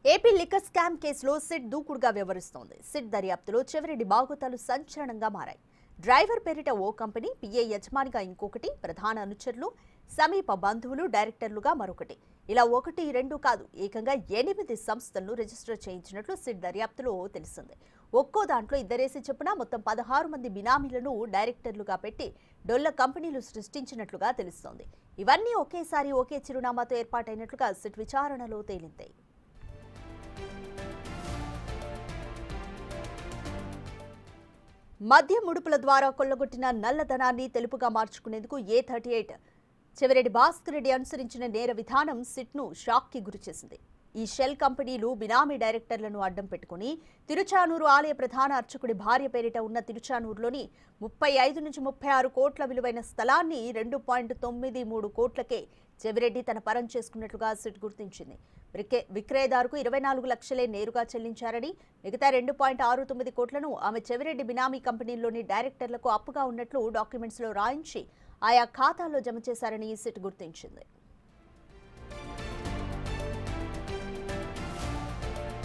AP liquor scam కేసులో SIT దూకుడుగా వ్యవహరిస్తోంది. SIT దర్యాప్తులో చెవిరెడ్డి బాగోతాలు సంచలనంగా మారాయి. డ్రైవర్ పేరిట ఓ కంపెనీ, పిఏ యజమానిగా ఇంకొకటి, ప్రధాన అనుచరులు, సమీప బంధువులు డైరెక్టర్లుగా మరొకటి, ఇలా ఒకటి రెండు కాదు ఏకంగా 8 సంస్థలను రిజిస్టర్ చేయించినట్లు సిట్ దర్యాప్తులో తెలిసింది. ఒక్కో దాంట్లో ఇద్దరేసి చొప్పున మొత్తం 16 మంది బినామీలను డైరెక్టర్లుగా పెట్టి డొల్ల కంపెనీలు సృష్టించినట్లుగా తెలుస్తోంది. ఇవన్నీ ఒకేసారి ఒకే చిరునామాతో ఏర్పాటైనట్లుగా సిట్ విచారణలో తేలింది. మద్య ముడుపుల ద్వారా కొల్లగొట్టిన నల్లధనాన్ని తెలుపుగా మార్చుకునేందుకు A38 చెవిరెడ్డి భాస్కర్ రెడ్డి అనుసరించిన నేర విధానం సిట్ను షాక్కి గురిచేసింది. ఈ షెల్ కంపెనీలు బినామీ డైరెక్టర్లను అడ్డం పెట్టుకుని తిరుచానూరు ఆలయ ప్రధాన అర్చకుడి భార్య పేరిట ఉన్న తిరుచానూరులోని 35 నుంచి 36 కోట్ల విలువైన స్థలాన్ని 2.93 కోట్లకే చెవిరెడ్డి తన పరం చేసుకున్నట్లుగా సిట్ గుర్తించింది. విక్రయదారుకు 24 లక్షలే నేరుగా చెల్లించారని, మిగతా 2.69 కోట్లను ఆమె చెవిరెడ్డి బినామీ కంపెనీల్లోని డైరెక్టర్లకు అప్పుగా ఉన్నట్లు డాక్యుమెంట్స్లో రాయించి ఆయా ఖాతాల్లో జమ చేశారని సిట్ గుర్తించింది.